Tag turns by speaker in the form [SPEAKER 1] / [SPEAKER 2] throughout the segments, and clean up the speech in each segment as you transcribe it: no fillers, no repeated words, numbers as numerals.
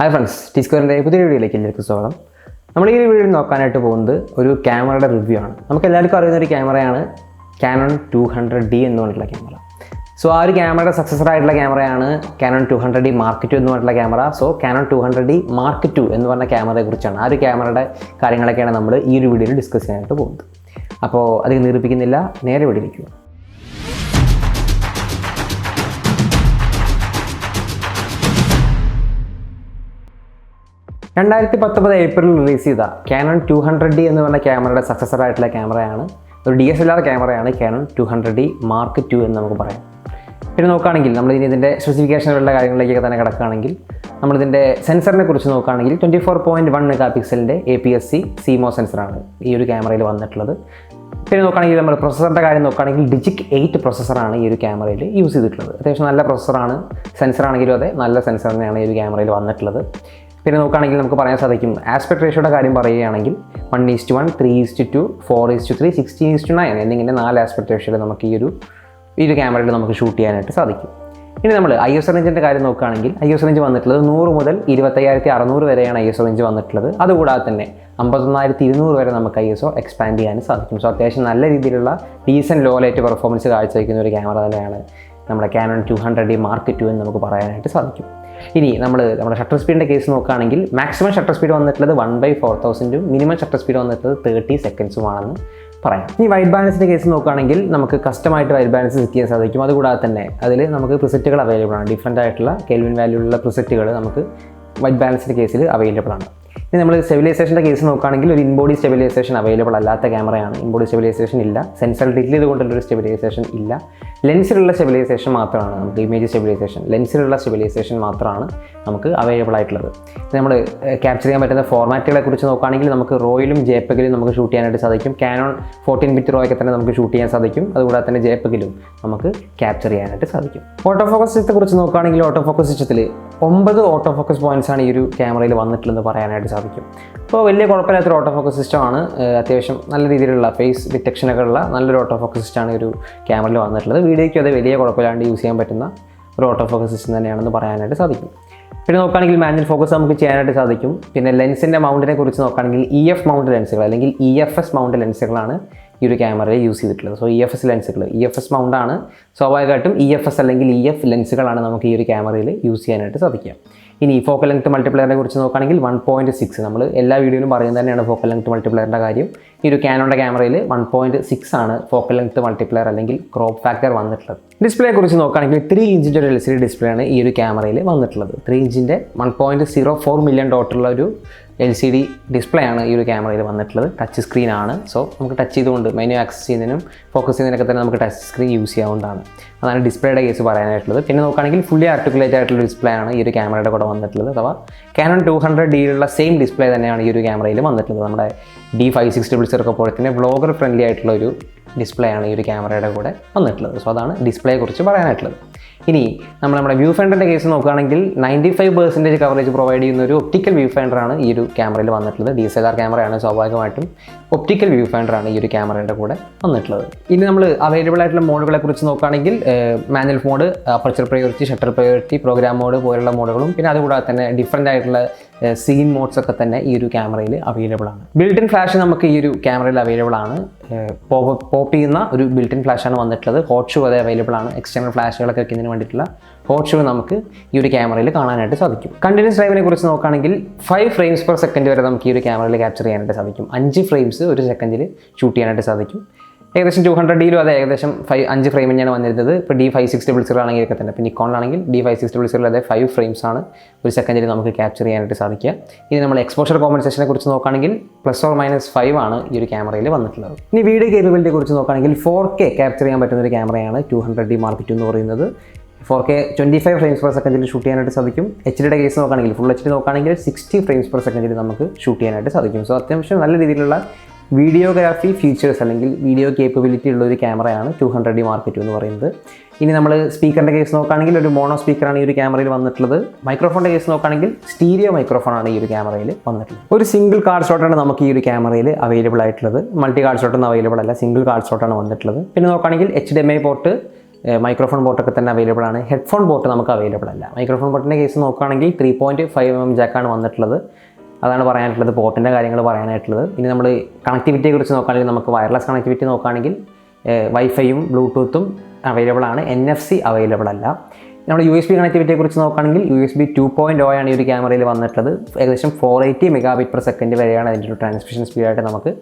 [SPEAKER 1] Hi friends, T-Square പുതിയ വീഡിയോയിലേക്ക് എല്ലാവർക്കും സ്വാഗതം. നമ്മൾ ഈ വീഡിയോയിൽ നോക്കാനായിട്ട് പോകുന്നത് ഒരു ക്യാമറയുടെ റിവ്യൂ ആണ്. നമുക്ക് എല്ലാവർക്കും അറിയുന്ന ഒരു ക്യാമറയാണ് CANON 200D എന്ന് പറഞ്ഞിട്ടുള്ള ക്യാമറ. സോ ആ ഒരു ക്യാമറയുടെ സക്സസർ ആയിട്ടുള്ള ക്യാമറയാണ് CANON 200D Mark II എന്ന് പറഞ്ഞിട്ടുള്ള camera. So CANON 200D Mark II എന്ന് പറഞ്ഞ ക്യാമറയെ കുറിച്ചാണ്, ആ ഒരു ക്യാമറയുടെ കാര്യങ്ങളൊക്കെയാണ് നമ്മൾ ഈ ഒരു വീഡിയോയിൽ ഡിസ്കസ് ചെയ്യാനായിട്ട് പോകുന്നത്. അപ്പോൾ അധികം നീർപ്പിക്കുന്നില്ല, നേരെ വീഡിയോയിലേക്ക് പോകും. 2019 ഏപ്രിൽ റിലീസ് ചെയ്ത CANON 200D എന്ന് പറഞ്ഞ ക്യാമറയുടെ സക്സസർ ആയിട്ടുള്ള ക്യാമറയാണ്, ഒരു DSLR ക്യാമറയാണ് CANON 200D Mark II എന്ന് നമുക്ക് പറയാം. പിന്നെ നോക്കുകയാണെങ്കിൽ നമ്മൾ ഇതിൻ്റെ സ്പെസിഫിക്കേഷനുകളുടെ കാര്യങ്ങളിലേക്കൊക്കെ തന്നെ കിടക്കുകയാണെങ്കിൽ, നമ്മളിതിൻ്റെ സെൻസറിനെ കുറിച്ച് നോക്കുകയാണെങ്കിൽ 24.1 മെഗാ പിക്സലിൻ്റെ APS-C CMOS സെൻസറാണ് ഈ ഒരു ക്യാമറയിൽ വന്നിട്ടുള്ളത്. പിന്നെ നോക്കുകയാണെങ്കിൽ നമ്മൾ പ്രൊസസ്സറിൻ്റെ കാര്യം നോക്കുകയാണെങ്കിൽ DIGIC 8 പ്രൊസസ്സറാണ് ഈ ഒരു ക്യാമറയിൽ യൂസ് ചെയ്തിട്ടുള്ളത്. അത്യാവശ്യം നല്ല പ്രൊസസ്സറാണ്, സെൻസറാണെങ്കിലും അതെ നല്ല സെൻസർ തന്നെയാണ് ഈ ഒരു ക്യാമറയിൽ വന്നിട്ടുള്ളത്. പിന്നെ നോക്കുകയാണെങ്കിൽ നമുക്ക് പറയാൻ സാധിക്കും, ആസ്പെക്ട് റേഷ്യോയുടെ കാര്യം പറയുകയാണെങ്കിൽ 1:1, 3:2, 4:3, 16:9 എന്നിങ്ങനെ 4 ആസ്പെക്ട് റേഷ്യോയിൽ നമുക്ക് ഈ ഒരു ക്യാമറയിൽ നമുക്ക് ഷൂട്ട് ചെയ്യാനായിട്ട് സാധിക്കും. ഇനി നമ്മൾ ISO റേഞ്ചിൻ്റെ കാര്യം നോക്കുകയാണെങ്കിൽ ISO റേഞ്ച് വന്നിട്ടുള്ളത് 100 മുതൽ 25,600 വരെയാണ് ISO റേഞ്ച് വന്നിട്ടുള്ളത്. അതുകൂടാതെ തന്നെ 51,200 വരെ നമുക്ക് ISO എക്സ്പാൻഡ് ചെയ്യാൻ സാധിക്കും. സോ അത്യാവശ്യം നല്ല രീതിയിലുള്ള ഡീസൻറ്റ് ലോ ലൈറ്റ് പെർഫോമൻസ് കാഴ്ചവെക്കുന്ന ഒരു ക്യാമറ തന്നെയാണ് നമ്മുടെ CANON 200D Mark II എന്ന് നമുക്ക് പറയാനായിട്ട് സാധിക്കും. ഇനി നമ്മുടെ ഷട്ടർ സ്പീഡിൻ്റെ കേസ് നോക്കുകയാണെങ്കിൽ മാക്സിമം ഷട്ടർ സ്പീഡ് വന്നിട്ടുള്ളത് 1/4000 മിനിമം ഷട്ടർ സ്പീഡ് വന്നിട്ടുള്ളത് 30 സെക്കൻഡ്സുമാണെന്ന് പറയാം. ഇനി വൈറ്റ് ബാലൻസിൻ്റെ കേസ് നോക്കുകയാണെങ്കിൽ നമുക്ക് കസ്റ്റമായിട്ട് വൈറ്റ് ബാലൻസ് സെറ്റ് ചെയ്യാൻ സാധിക്കും. അതുകൂടാതെ തന്നെ അതിൽ നമുക്ക് പ്രിസെറ്റുകൾ അവൈലബിൾ ആണ്. ഡിഫറൻ്റ് ആയിട്ടുള്ള കെൽവിൻ വാല്യൂലുള്ള പ്രിസെറ്റുകൾ നമുക്ക് വൈറ്റ് ബാലൻസിൻ്റെ കേസിൽ അവൈലബിൾ ആണ്. ഇനി നമ്മൾ സ്റ്റെബിലൈസേഷൻ്റെ കേസ് നോക്കുകയാണെങ്കിൽ ഒരു ഇൻബോഡി സ്റ്റെബിലൈസേഷൻ അവൈലബിൾ അല്ലാത്ത ക്യാമറയാണ്. ഇൻബോഡി സ്റ്റെബിലൈസേഷൻ ഇല്ല, സെൻസർ ഡിറ്റിൽ ചെയ്തുകൊണ്ടുള്ളൊരു സ്റ്റെബിലൈസേഷൻ ഇല്ല. ലെൻസിലുള്ള സ്റ്റെബിലൈസേഷൻ മാത്രമാണ് നമുക്ക്, ഇമേജ് സ്റ്റെബിലൈസേഷൻ ലെൻസിലുള്ള സ്റ്റെബിലൈസേഷൻ മാത്രമാണ് നമുക്ക് അവൈലബിൾ ആയിട്ടുള്ളത്. നമ്മൾ ക്യാപ്ചർ ചെയ്യാൻ പറ്റുന്ന ഫോർമാറ്റുകളെ കുറിച്ച് നോക്കുകയാണെങ്കിൽ നമുക്ക് റോയിലും JPEG-ലും നമുക്ക് ഷൂട്ട് ചെയ്യാനായിട്ട് സാധിക്കും. CANON 14-bit റോയൊക്കെ തന്നെ നമുക്ക് ഷൂട്ട് ചെയ്യാൻ സാധിക്കും. അതുകൂടാതെ തന്നെ JPEG-ലും നമുക്ക് ക്യാപ്ചർ ചെയ്യാനായിട്ട് സാധിക്കും. ഓട്ടോ ഫോക്കസ് സിസ്റ്റത്തെ കുറിച്ച് നോക്കുകയാണെങ്കിൽ ഓട്ടോ ഫോക്കസ് സിസ്റ്റത്തിൽ 9 ഓട്ടോ ഫോക്കസ് പോയിൻറ്റ്സാണ് ഈ ഒരു ക്യാമറയിൽ വന്നിട്ടുള്ളതെന്ന് പറയാനായിട്ട് സാധിക്കും. അപ്പോൾ വലിയ കുഴപ്പമില്ലാത്തൊരു ഓട്ടോ ഫോക്കസ് സിസ്റ്റമാണ്. അത്യാവശ്യം നല്ല രീതിയിലുള്ള ഫേസ് ഡിറ്റക്ഷനൊക്കെ ഉള്ള നല്ലൊരു ഓട്ടോ ഫോക്കസ് സിസ്റ്റമാണ് ഈ ഒരു ക്യാമറയിൽ വന്നിട്ടുള്ളത്. വീഡിയോയ്ക്കും അത് വലിയ കുഴപ്പമില്ലാണ്ട് യൂസ് ചെയ്യാൻ പറ്റുന്ന ഒരു ഓട്ടോ ഫോക്കസ് സിസ്റ്റം തന്നെയാണെന്ന് പറയാനായിട്ട് സാധിക്കും. പിന്നെ നോക്കുകയാണെങ്കിൽ മാനുവൽ ഫോക്കസ് നമുക്ക് ചെയ്യാനായിട്ട് സാധിക്കും. പിന്നെ ലെൻസിൻ്റെ മൗണ്ടിനെ കുറിച്ച് നോക്കുകയാണെങ്കിൽ EF മൗണ്ട് ലെൻസുകൾ അല്ലെങ്കിൽ EFS മൗണ്ട് ലെൻസുകളാണ് ഈ ഒരു ക്യാമറയിൽ യൂസ് ചെയ്തിട്ടുള്ളത്. സോ EFS ലെൻസുകൾ, EFS മൗണ്ടാണ്. സ്വാഭാവികമായിട്ടും EFS അല്ലെങ്കിൽ EF ലെൻസുകളാണ് നമുക്ക് ഈ ഒരു ക്യാമറയിൽ യൂസ് ചെയ്യാനായിട്ട് സാധിക്കുക. ഇനി ഫോക്കൽ ലെങ്ത് മൾട്ടിപ്ലയറിനെ കുറിച്ച് നോക്കുകയാണെങ്കിൽ 1.6, നമ്മൾ എല്ലാ വീഡിയോയിലും പറയുന്നത് തന്നെയാണ് ഫോക്കൽ ലെങ്ത് മൾട്ടിപ്ലയറിൻ്റെ കാര്യം. ഈ ഒരു ക്യാനോൻ്റെ ക്യാമറയിൽ 1.6 ആണ് ഫോക്കൽ ലെങ്ത് മൾട്ടിപ്ലയർ അല്ലെങ്കിൽ ക്രോപ്പ് ഫാക്ടർ വന്നിട്ടുള്ളത്. ഡിസ്പ്ലേയെ കുറിച്ച് നോക്കുകയാണെങ്കിൽ 3 ഇഞ്ചിൻ്റെ ഒരു LCD ഡിസ്പ്ലേ ആണ് ഈ ഒരു ക്യാമറയിൽ വന്നിട്ടുള്ളത്. 3 ഇഞ്ചിൻ്റെ 1.04 മില്യൺ ഡോട്ടുള്ള ഒരു LCD ഡിസ്പ്ലേ ആണ് ഈ ഒരു ക്യാമറയിൽ വന്നിട്ടുള്ളത്. ടച്ച് സ്ക്രീൻ ആണ്. സോ നമുക്ക് ടച്ച് ചെയ്തുകൊണ്ട് മെനു ആക്സസ് ചെയ്യുന്നതിനും ഫോക്കസ് ചെയ്യുന്നതിനൊക്കെ തന്നെ നമുക്ക് ടച്ച് സ്ക്രീൻ യൂസ് ചെയ്യാവുന്നതാണ്. അതാണ് ഡിസ്പ്ലേയുടെ കേസ് പറയാനായിട്ടുള്ളത്. പിന്നെ നോക്കുകയാണെങ്കിൽ ഫുള്ളി ആർട്ടിക്കുലേറ്റ് ആയിട്ടുള്ള ഡിസ്പ്ലേ ആണ് ഈ ഒരു ക്യാമറയുടെ കൂടെ വന്നിട്ടുള്ളത്. അഥവാ CANON 200Dയിലുള്ള സെയിം ഡിസ്പ്ലേ തന്നെയാണ് ഈ ഒരു ക്യാമറയിൽ വന്നിട്ടുള്ളത്. നമ്മുടെ D5600 പോലെ തന്നെ വ്ളോഗർ ഫ്രണ്ട്ലി ആയിട്ടുള്ള ഒരു ഡിസ്പ്ലേ ആണ് ഈ ഒരു ക്യാമറയുടെ കൂടെ വന്നിട്ടുള്ളത്. സോ അതാണ് ഡിസ്പ്ലേയെ കുറിച്ച് പറയാനായിട്ടുള്ളത്. ഇനി നമ്മുടെ വ്യൂ ഫൈൻഡറിൻ്റെ കേസ് നോക്കുകയാണെങ്കിൽ 95% കവറേജ് പ്രൊവൈഡ് ചെയ്യുന്ന ഒരു ഒപ്റ്റിക്കൽ വ്യൂ ഫൈൻഡറാണ് ഈ ഒരു ക്യാമറയിൽ വന്നിട്ടുള്ളത്. DSLR ക്യാമറയാണ്, സ്വാഭാവികമായിട്ടും ഒപ്റ്റിക്കൽ വ്യൂ ഫൈൻഡറാണ് ഈ ഒരു ക്യാമറയുടെ കൂടെ വന്നിട്ടുള്ളത്. ഇനി നമ്മൾ അവൈലബിൾ ആയിട്ടുള്ള മോഡുകളെ കുറിച്ച് നോക്കുകയാണെങ്കിൽ manual mode, aperture priority, shutter priority, program mode പോലുള്ള മോഡുകളും പിന്നെ അതുകൂടാതെ തന്നെ ഡിഫറൻ്റ് ആയിട്ടുള്ള സീൻ മോഡ്സ് ഒക്കെ തന്നെ ഈ ഒരു ക്യാമറയിൽ അവൈലബിൾ ആണ്. ബിൽറ്റ് ഇൻ ഫ്ലാഷ് നമുക്ക് ഈ ഒരു ക്യാമറയിൽ അവൈലബിൾ ആണ്. പോപ്പ് ചെയ്യുന്ന ഒരു ബിൽറ്റ് ഇൻ ഫ്ലാഷാണ് വന്നിട്ടുള്ളത്. ഹോട്ട് ഷൂ അതേ അവൈലബിൾ ആണ്. എക്സ്റ്റേണൽ ഫ്ലാഷുകളൊക്കെ വെക്കുന്നതിന് വേണ്ടിയിട്ടുള്ള ഹോട്ട് ഷൂ നമുക്ക് ഈ ഒരു ക്യാമറയിൽ കാണാനായിട്ട് സാധിക്കും. കണ്ടിന്യൂസ് ഡ്രൈവിനെ കുറിച്ച് നോക്കുകയാണെങ്കിൽ 5 ഫ്രെയിംസ് പെർ സെക്കൻഡ് വരെ നമുക്ക് ഈ ഒരു ക്യാമറയിൽ ക്യാപ്ചർ ചെയ്യാനായിട്ട് സാധിക്കും. 5 ഫ്രെയിംസ് ഒരു സെക്കൻഡിൽ ഷൂട്ട് ചെയ്യാനായിട്ട് സാധിക്കും. ഏകദേശം 200Dയിലും അത് ഏകദേശം 5 ഫ്രെയിം തന്നെയാണ് വന്നിരുന്നത്. ഇപ്പോൾ D5600 ആണെങ്കിൽ ഒക്കെ തന്നെ, ഇപ്പോൾ നിക്കോണിലാണെങ്കിൽ D5600 അതെ 5 ഫ്രെയിംസ് ആണ് ഒരു സെക്കൻഡിൽ നമുക്ക് ക്യാപ്ചർ ചെയ്യാനായിട്ട് സാധിക്കുക. ഇനി നമ്മൾ എക്സ്പോഷർ കോമ്പൻസേഷനെ കുറിച്ച് നോക്കുകയാണെങ്കിൽ ±5 ആണ് ഈ ഒരു ക്യാമറയിൽ വന്നിട്ടുള്ളത്. ഇനി വീഡിയോ കേപ്പബിലിറ്റിയെ കുറിച്ച് നോക്കുകയാണെങ്കിൽ 4K ക്യാപ്ചർ ചെയ്യാൻ പറ്റുന്ന ഒരു ക്യാമറയാണ് 200D Mark II എന്ന് പറയുന്നത്. 4K 25 ഫ്രെയിംസ് പെർ സെക്കൻഡിൽ ഷൂട്ട് ചെയ്യാനായിട്ട് സാധിക്കും. HDയുടെ കേസ് നോക്കുകയാണെങ്കിൽ ഫുൾ HD നോക്കുകയാണെങ്കിൽ 60 ഫ്രെയിംസ് പെർ സെക്കൻഡിൽ നമുക്ക് ഷൂട്ട് ചെയ്യാനായിട്ട് സാധിക്കും. സോ അത്യാവശ്യം നല്ല രീതിയിലുള്ള വീഡിയോഗ്രാഫി ഫീച്ചേഴ്സ് അല്ലെങ്കിൽ വീഡിയോ കേപ്പബിലിറ്റി ഉള്ള ഒരു ക്യാമറയാണ് 200D Mark II എന്ന് പറയുന്നത്. ഇനി നമ്മൾ സ്പീക്കറിൻ്റെ കേസ് നോക്കുകയാണെങ്കിൽ ഒരു മോണോ സ്പീക്കറാണ് ഈ ഒരു ക്യാമറയിൽ വന്നിട്ടുള്ളത്. മൈക്രോഫോണിൻ്റെ കേസ് നോക്കുകയാണെങ്കിൽ സ്റ്റീരിയോ മൈക്രോഫോണാണ് ഈ ഒരു ക്യാമറയിൽ വന്നിട്ടുള്ളത്. ഒരു സിംഗിൾ കാർഡ് ഷോട്ടാണ് നമുക്ക് ഈ ഒരു ക്യാമറയിൽ അവൈലബിൾ ആയിട്ടുള്ളത്. മൾട്ടി കാർഡ് ഷോട്ടൊന്നും അവൈലബിൾ അല്ല, സിംഗിൾ കാർഡ് ഷോട്ടാണ് വന്നിട്ടുള്ളത്. പിന്നെ നോക്കുകയാണെങ്കിൽ HDMI പോർട്ട് മൈക്രോഫോൺ പോർട്ടൊക്കെ തന്നെ അവൈലബിൾ ആണ്. ഹെഡ്ഫോൺ പോർട്ട് നമുക്ക് അവൈലബിൾ അല്ല. മൈക്രോഫോൺ പോർട്ടിൻ്റെ കേസ് നോക്കുകയാണെങ്കിൽ 3.5mm ജാക്കാണ് വന്നിട്ടുള്ളത്. അതാണ് പറയാനായിട്ടുള്ളത്, പോർട്ടിൻ്റെ കാര്യങ്ങൾ പറയാനായിട്ടുള്ളത്. ഇനി നമ്മൾ കണക്ടിവിറ്റിയെ കുറിച്ച് നോക്കുകയാണെങ്കിൽ നമുക്ക് വയർലെസ് കണക്ടിവിറ്റി നോക്കുകയാണെങ്കിൽ വൈഫൈയും ബ്ലൂടൂത്തും അവൈലബിൾ ആണ്. NFC അവൈലബിൾ അല്ല. നമ്മൾ USB കണക്ടിവിറ്റിയെ കുറിച്ച് നോക്കുകയാണെങ്കിൽ USB 2.0 ആണ് ഈ ഒരു ക്യാമറയിൽ വന്നിട്ടുള്ളത്. ഏകദേശം 480 Mbps വരെയാണ് അതിൻ്റെ ഒരു ട്രാൻസ്മിഷൻ സ്പീഡായിട്ട് നമുക്ക്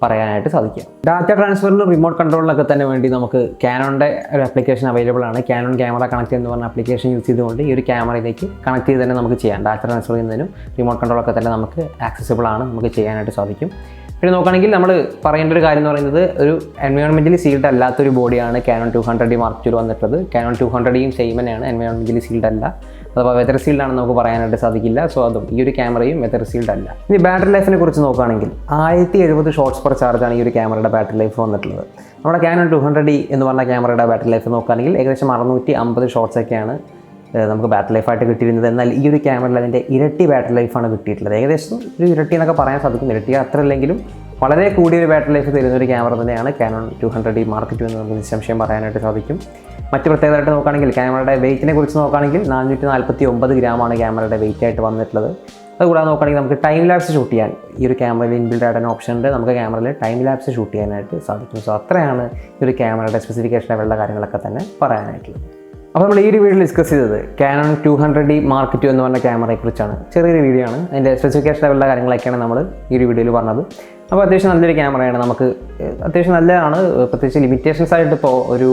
[SPEAKER 1] പറയാനായിട്ട് സാധിക്കും. ഡാറ്റ ട്രാൻസ്ഫറിന് റിമോട്ട് കൺട്രോളിനൊക്കെ തന്നെ വേണ്ടി നമുക്ക് കാനോണിൻ്റെ ഒരു ആപ്ലിക്കേഷൻ അവൈലബിൾ ആണ്. കാനോൺ ക്യാമറ കണക്ട് എന്ന് പറഞ്ഞ ആപ്ലിക്കേഷൻ യൂസ് ചെയ്തുകൊണ്ട് ഈ ഒരു ക്യാമറയിലേക്ക് കണക്ട് ചെയ്ത് തന്നെ നമുക്ക് ചെയ്യാം. ഡാറ്റ ട്രാൻസ്ഫർ ചെയ്യുന്നതിനും റിമോട്ട് കൺട്രോളൊക്കെ തന്നെ നമുക്ക് ആക്സസിബിൾ ആണ്, നമുക്ക് ചെയ്യാനായിട്ട് സാധിക്കും. പിന്നെ നോക്കുകയാണെങ്കിൽ നമ്മൾ പറയേണ്ട ഒരു കാര്യം എന്ന് പറയുന്നത് ഒരു എൻവയോൺമെൻറ്റലി സീൽഡ് അല്ലാത്തൊരു ബോഡിയാണ് കാനോൺ 200D Mark II വന്നിട്ടുള്ളത്. കാനോൺ 200Dയും സെയിം തന്നെയാണ്, എൻവയോൺമെൻറ്റലി സീൽഡ് അല്ല. അഥവാ വെതർ സീൽഡ് ആണെന്ന് നമുക്ക് പറയാനായിട്ട് സാധിക്കില്ല. സോ അതും ഈ ഒരു ക്യാമറയും വെതർ സീൽഡ് അല്ല. ഇനി ബാറ്ററി ലൈഫിനെ കുറിച്ച് നോക്കുകയാണെങ്കിൽ 1070 ഷോട്ട്സ് പെർ ചാർജാണ് ഈ ഒരു ക്യാമറയുടെ ബാറ്ററി ലൈഫ് വന്നിട്ടുള്ളത്. നമ്മുടെ കാനോൺ 200D എന്ന് പറഞ്ഞ ക്യാമറയുടെ ബാറ്ററി ലൈഫ് നോക്കുകയാണെങ്കിൽ ഏകദേശം 650 ഷോട്ട്സൊക്കെയാണ് നമുക്ക് ബാറ്ററി ലൈഫായിട്ട് കിട്ടിയിരുന്നത്. എന്നാൽ ഈ ഒരു ക്യാമറയിൽ അതിൻ്റെ ഇരട്ടി ബാറ്ററി ലൈഫാണ് കിട്ടിയിട്ടുള്ളത്. ഏകദേശം ഒരു ഇരട്ടി എന്നൊക്കെ പറയാൻ സാധിക്കും. ഇരട്ടി അത്ര അല്ലെങ്കിലും വളരെ കൂടിയൊരു ബാറ്ററി ലൈഫ് തരുന്ന ഒരു ക്യാമറ തന്നെയാണ് കാനോൺ 200D Mark II എന്ന് നമുക്ക് നിസ്സംശയം പറയാനായിട്ട് സാധിക്കും. മറ്റ് പ്രത്യേകതയായിട്ട് നോക്കുകയാണെങ്കിൽ ക്യാമറയുടെ വെയിറ്റിനെ കുറിച്ച് നോക്കുകയാണെങ്കിൽ 449 ഗ്രാമാണ് ക്യാമറയുടെ വെയിറ്റ് ആയിട്ട് വന്നിട്ടുള്ളത്. അതുകൂടാതെ നോക്കുകയാണെങ്കിൽ നമുക്ക് ടൈം ലാപ്സ് ഷൂട്ട് ചെയ്യാൻ ഈ ഒരു ക്യാമറയിൽ ഇൻബിൽഡ് ആയിട്ട് ഓപ്ഷൻ ഉണ്ട്. നമുക്ക് ക്യാമറയിൽ ടൈം ലാപ്സ് ഷൂട്ട് ചെയ്യാനായിട്ട് സാധിക്കും. സോ അത്രയാണ് ഈ ഒരു ക്യാമറയുടെ സ്പെസിഫിക്കേഷൻ ലെവലുള്ള കാര്യങ്ങളൊക്കെ തന്നെ പറയാനായിട്ടുള്ളത്. അപ്പോൾ നമ്മൾ ഈ ഒരു വീഡിയോയിൽ ഡിസ്കസ് ചെയ്തത് കാനോൺ 200D Mark II എന്ന് പറഞ്ഞ ക്യാമറയെക്കുറിച്ചാണ്. ചെറിയൊരു വീഡിയോ ആണ്. അതിൻ്റെ സ്പെസിഫിക്കേഷൻ ലെവലുള്ള കാര്യങ്ങളൊക്കെയാണ് നമ്മൾ ഈ ഒരു വീഡിയോയിൽ പറഞ്ഞത്. അപ്പോൾ അത്യാവശ്യം നല്ലൊരു ക്യാമറയാണ്. നമുക്ക് അത്യാവശ്യം നല്ലതാണ്. പ്രത്യേകിച്ച് ലിമിറ്റേഷൻസ് ആയിട്ട് ഇപ്പോൾ ഒരു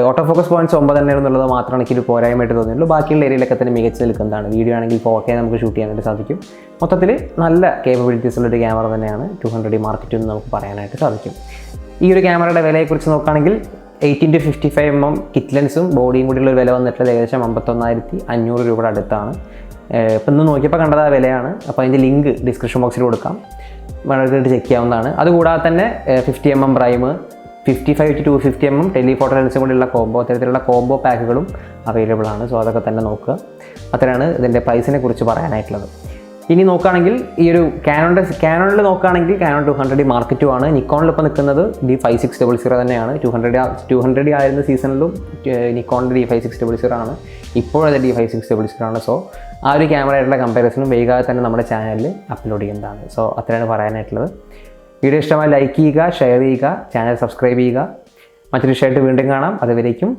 [SPEAKER 1] ഓട്ടോ ഫോക്കസ് പോയിൻറ്റ്സ് 9 തന്നെ എന്നുള്ളത് മാത്രമാണ് എനിക്കൊരു പോരായ്മയായിട്ട് തോന്നിയുള്ളൂ. ബാക്കിയുള്ള ഏരിയയിലൊക്കെ തന്നെ മികച്ച് നിൽക്കുന്നതാണ്. വീഡിയോ ആണെങ്കിൽ 4K നമുക്ക് ഷൂട്ട് ചെയ്യാനായിട്ട് സാധിക്കും. മൊത്തത്തിൽ നല്ല കേപ്പബിലിറ്റീസ് ഉള്ളൊരു ക്യാമറ തന്നെയാണ് 200D Mark II എന്ന് നമുക്ക് പറയാനായിട്ട് സാധിക്കും. ഈ ഒരു ക്യാമറയുടെ വിലയെക്കുറിച്ച് നോക്കുകയാണെങ്കിൽ 8x55mm കിറ്റ് ലെൻസും ബോഡിയും കൂടിയുള്ള ഒരു വില വന്നിട്ടുള്ളത് ഏകദേശം 51,500 രൂപയുടെ അടുത്താണ്. ഇപ്പം ഇന്ന് നോക്കിയപ്പോൾ കണ്ടത് ആ വിലയാണ്. അപ്പോൾ അതിൻ്റെ ലിങ്ക് ഡിസ്ക്രിപ്ഷൻ ബോക്സിൽ കൊടുക്കാം, വേണമെങ്കിൽ ചെക്ക് ചെയ്യാവുന്നതാണ്. അതുകൂടാതെ തന്നെ 50mm prime, 55 to 250mm telephoto ലെൻസും കൂടിയുള്ള കോംബോ, അത്തരത്തിലുള്ള കോംബോ പാക്കുകളും അവൈലബിൾ ആണ്. സോ അതൊക്കെ തന്നെ നോക്കുക. അത്രയാണ് ഇതിൻ്റെ പ്രൈസിനെ കുറിച്ച് പറയാനായിട്ടുള്ളത്. ഇനി നോക്കുകയാണെങ്കിൽ ഈ ഒരു കാനോണിൽ നോക്കുകയാണെങ്കിൽ കാനോൺ 200D Mark II ആണ്. നിക്കോണിൽ ഇപ്പോൾ നിൽക്കുന്നത് D5600 തന്നെയാണ്. 200D ആയിരുന്ന സീസണിലും നിക്കോണിൻ്റെ D5600 ആണ്. ഇപ്പോഴത് D5600 ആണ്. സോ ആ ഒരു ക്യാമറയായിട്ടുള്ള കമ്പാരിസണും വൈകാതെ തന്നെ നമ്മുടെ ചാനലിൽ അപ്ലോഡ് ചെയ്യുന്നതാണ്. സോ അത്രയാണ് പറയാനായിട്ടുള്ളത്. വീഡിയോ ഇഷ്ടമായി ലൈക്ക് ചെയ്യുക, ഷെയർ ചെയ്യുക, ചാനൽ സബ്സ്ക്രൈബ് ചെയ്യുക. മറ്റൊരു വിഷയമായിട്ട് വീണ്ടും കാണാം. അതുവരേക്കും